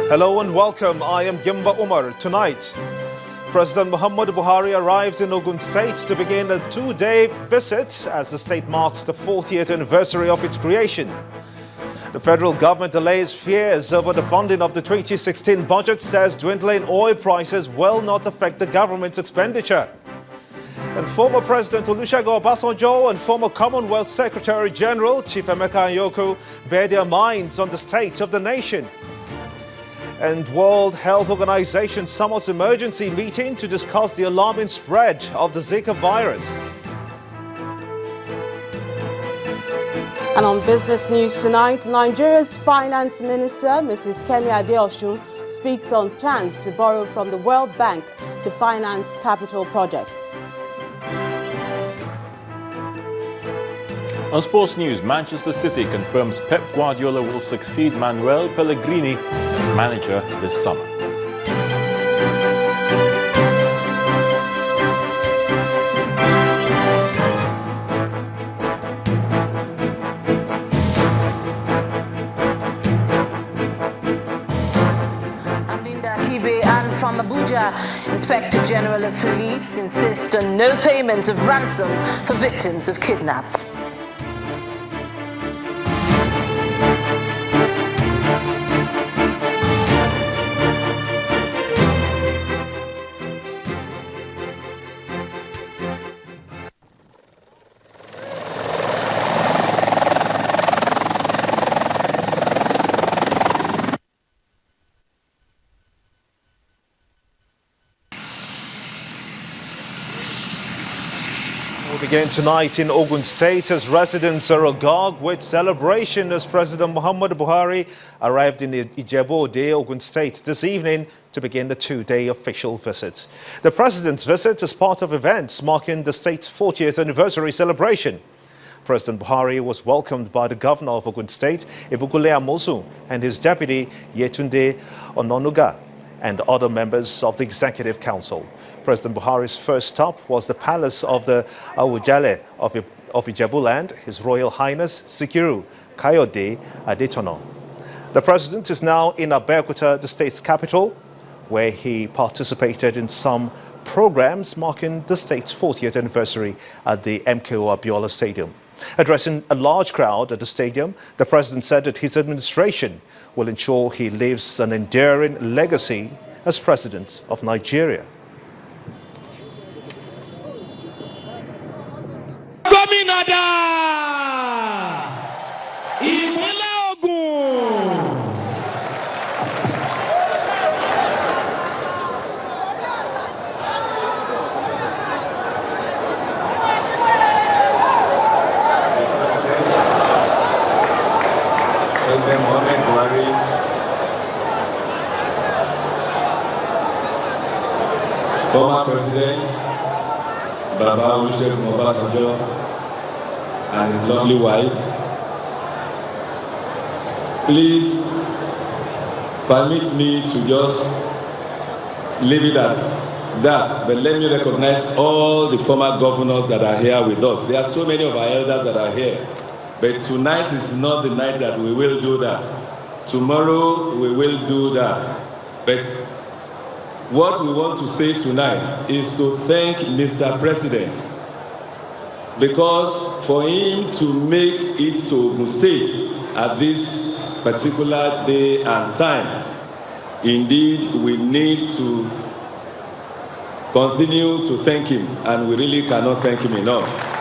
Hello and welcome. I am Gimba Umar. Tonight, President Muhammadu Buhari arrived in Ogun State to begin a two-day visit as the state marks the 40th anniversary of its creation. The federal government delays fears over the funding of the 2016 budget, says dwindling oil prices will not affect the government's expenditure. And former President Olusegun Obasanjo and former Commonwealth Secretary General Chief Emeka Anyaoku bear their minds on the state of the nation. And World Health Organization summons emergency meeting to discuss the alarming spread of the Zika virus. And on business news tonight, Nigeria's Finance Minister, Mrs. Kemi Adeosun, speaks on plans to borrow from the World Bank to finance capital projects. On sports news, Manchester City confirms Pep Guardiola will succeed Manuel Pellegrini as manager this summer. And from Abuja, Inspector General of Police insists on no payment of ransom for victims of kidnapping. We begin tonight in Ogun State as residents are agog with celebration as President Muhammadu Buhari arrived in Ijebu-Ode, Ogun State this evening to begin the two-day official visit. The president's visit is part of events marking the state's 40th anniversary celebration. President Buhari was welcomed by the governor of Ogun State, Ibukule Amosu, and his deputy, Yetunde Ononuga, and other members of the Executive Council. President Buhari's first stop was the palace of the Awujale of Ijebuland, His Royal Highness Sikiru Kayode Adetono. The president is now in Abeokuta, the state's capital, where he participated in some programs marking the state's 40th anniversary at the MKO Abiola Stadium. Addressing a large crowd at the stadium, the president said that his administration will ensure he leaves an enduring legacy as president of Nigeria. Gómìnà ìpínlẹ̀ Ogun. President Muhammadu Buhari, former President Baba Olusegun Obasanjo, and his lovely wife. Please permit me to just leave it at that, but let me recognize all the former governors that are here with us. There are so many of our elders that are here, but tonight is not the night that we will do that. Tomorrow we will do that. But what we want to say tonight is to thank Mr. President, because for him to make it to Ogun State at this particular day and time, indeed we need to continue to thank him, and we really cannot thank him enough.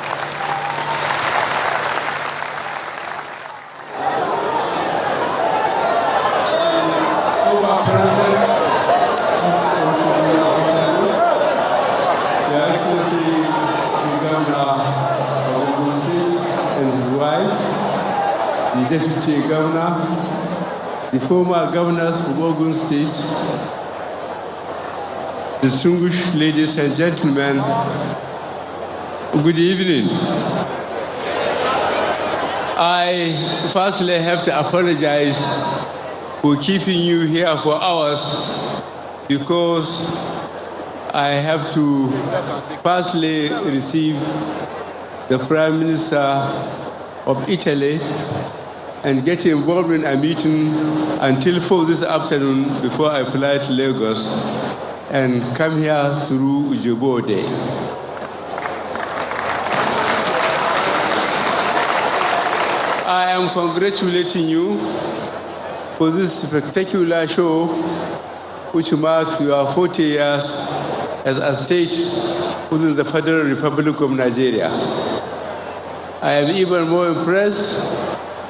The Deputy Governor, the former governors of Ogun State, distinguished ladies and gentlemen, good evening. I firstly have to apologize for keeping you here for hours because I have to firstly receive the Prime Minister of Italy and get involved in a meeting until 4 this afternoon before I fly to Lagos and come here through Ijebo Day. I am congratulating you for this spectacular show, which marks your 40 years as a state within the Federal Republic of Nigeria. I am even more impressed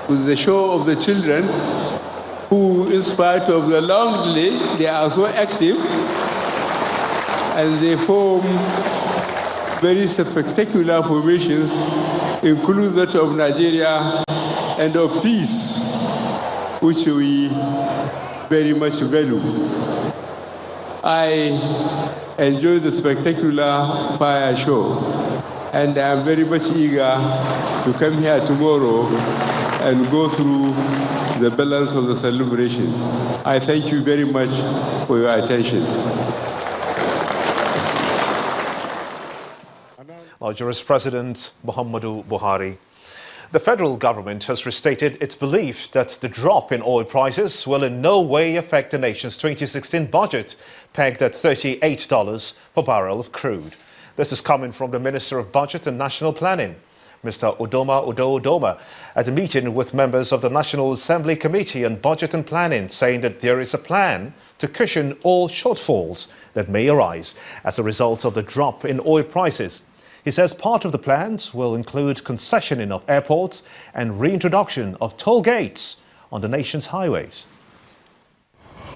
with the show of the children who, in spite of the long delay, they are so active and they form very spectacular formations, including that of Nigeria and of peace, which we very much value. I enjoy the spectacular fire show, and I am very much eager to come here tomorrow and go through the balance of the celebration. I thank you very much for your attention. Nigeria's President Muhammadu Buhari. The federal government has restated its belief that the drop in oil prices will in no way affect the nation's 2016 budget, pegged at $38 per barrel of crude. This is coming from the Minister of Budget and National Planning, Mr. Udoma, at a meeting with members of the National Assembly Committee on Budget and Planning, saying that there is a plan to cushion all shortfalls that may arise as a result of the drop in oil prices. He says part of the plans will include concessioning of airports and reintroduction of toll gates on the nation's highways.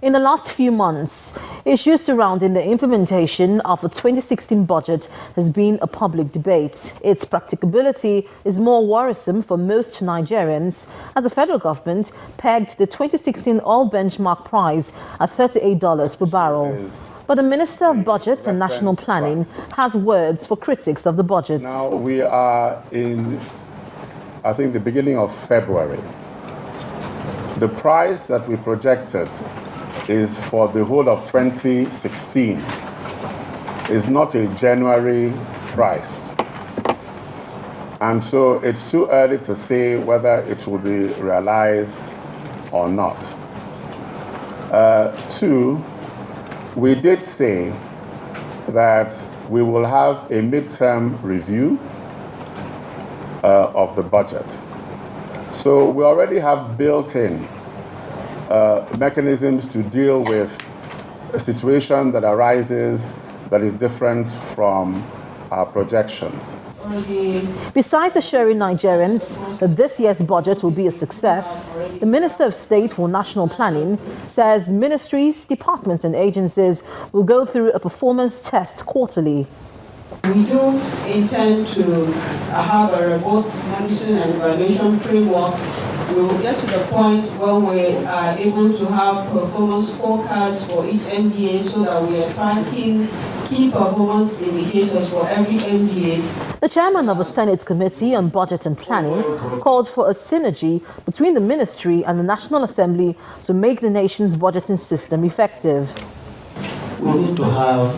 In the last few months, issues surrounding the implementation of the 2016 budget has been a public debate. Its practicability is more worrisome for most Nigerians, as the federal government pegged the 2016 oil benchmark price at $38 per barrel. But the Minister of Budget and National Planning has words for critics of the budget. Now we are in, I think, the beginning of February. The price that we projected is for the whole of 2016. It's not a January price. And so it's too early to say whether it will be realized or not. Two, we did say that we will have a midterm review of the budget. So we already have built in mechanisms to deal with a situation that arises that is different from our projections. Besides assuring Nigerians that this year's budget will be a success, the Minister of State for National Planning says ministries, departments and agencies will go through a performance test quarterly. We do intend to have a robust monitoring and evaluation framework. We will get to the point where we are able to have performance scorecards for each MDA so that we are tracking key performance indicators for every MDA. The chairman of the Senate Committee on Budget and Planning called for a synergy between the ministry and the National Assembly to make the nation's budgeting system effective. We need to have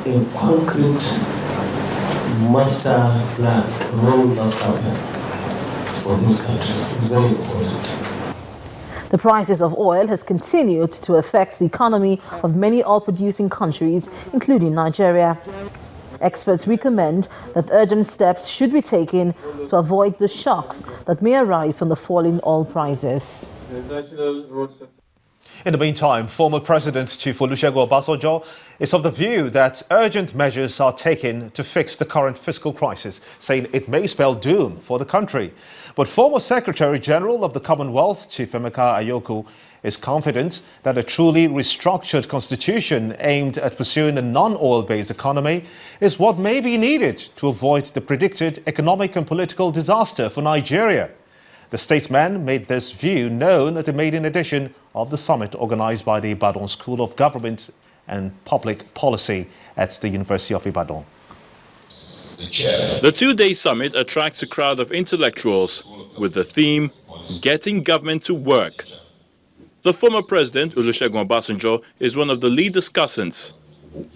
a concrete master plan, road master plan for this country. It's very important. The prices of oil has continued to affect the economy of many oil-producing countries, including Nigeria. Experts recommend that urgent steps should be taken to avoid the shocks that may arise from the falling oil prices. In the meantime, former President Chief Olusegun Obasanjo is of the view that urgent measures are taken to fix the current fiscal crisis, saying it may spell doom for the country. But former Secretary General of the Commonwealth, Chief Emeka Ayoku, is confident that a truly restructured constitution aimed at pursuing a non-oil-based economy is what may be needed to avoid the predicted economic and political disaster for Nigeria. The statesman made this view known at the maiden edition of the summit organized by the Ibadan School of Government and Public Policy at the University of Ibadan. The two-day summit attracts a crowd of intellectuals with the theme, Getting Government to Work. The former president, Olusegun Obasanjo, is one of the lead discussants.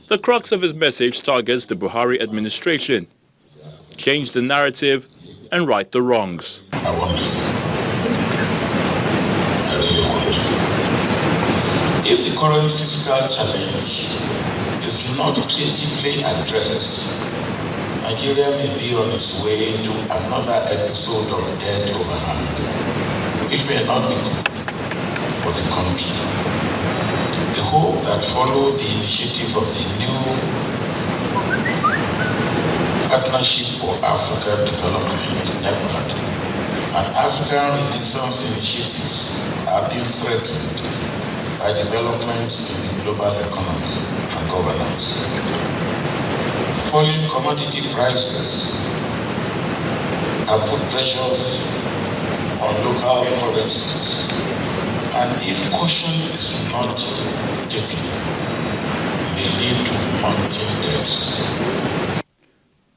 The crux of his message targets the Buhari administration. Change the narrative and right the wrongs. If the current fiscal challenge is not creatively addressed, Nigeria may be on its way to another episode of debt overhang, which may not be good for the country. The hope that follows the initiative of the new Partnership for Africa Development, NEPAD, and African Renaissance initiatives are being threatened by developments in the global economy and governance. Falling commodity prices have put pressures on local currencies, and if caution is not taken, may lead to mounting debts.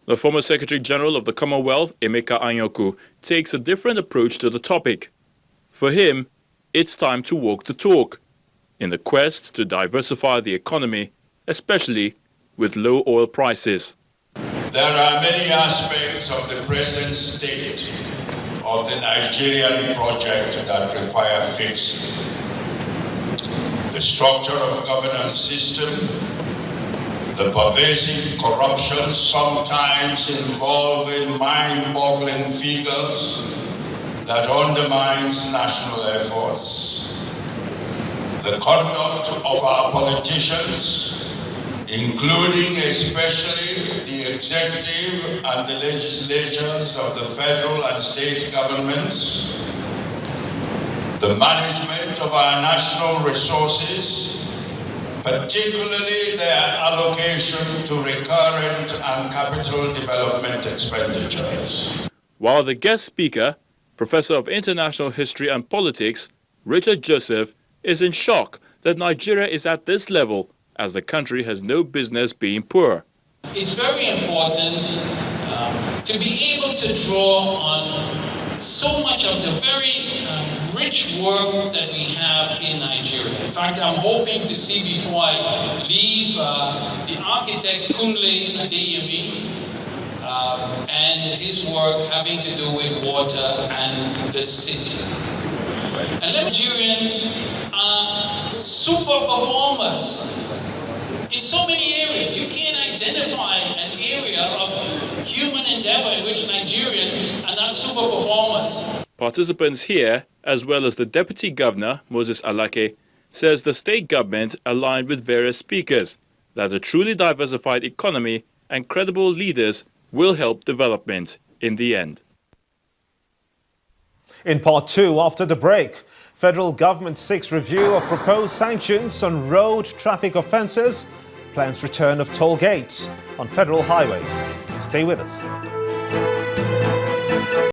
The former Secretary General of the Commonwealth, Emeka Anyaoku, takes a different approach to the topic. For him, it's time to walk the talk in the quest to diversify the economy, especially with low oil prices. There are many aspects of the present state of the Nigerian project that require fixing. The structure of governance system, the pervasive corruption sometimes involving mind-boggling figures that undermines national efforts, the conduct of our politicians, including especially the executive and the legislatures of the federal and state governments, the management of our national resources, particularly their allocation to recurrent and capital development expenditures. While the guest speaker, Professor of International History and Politics, Richard Joseph, is in shock that Nigeria is at this level, as the country has no business being poor. It's very important to be able to draw on so much of the very rich work that we have in Nigeria. In fact, I'm hoping to see before I leave the architect Kunle Adeyemi and his work having to do with water and the city. And Nigerians are super performers in so many areas. You can't identify an area of human endeavor in which Nigerians are not super performers. Participants here, as well as the Deputy Governor, Moses Alake, says the state government aligned with various speakers that a truly diversified economy and credible leaders will help development in the end. In part two, after the break, federal government seeks review of proposed sanctions on road traffic offences, plans return of toll gates on federal highways. Stay with us.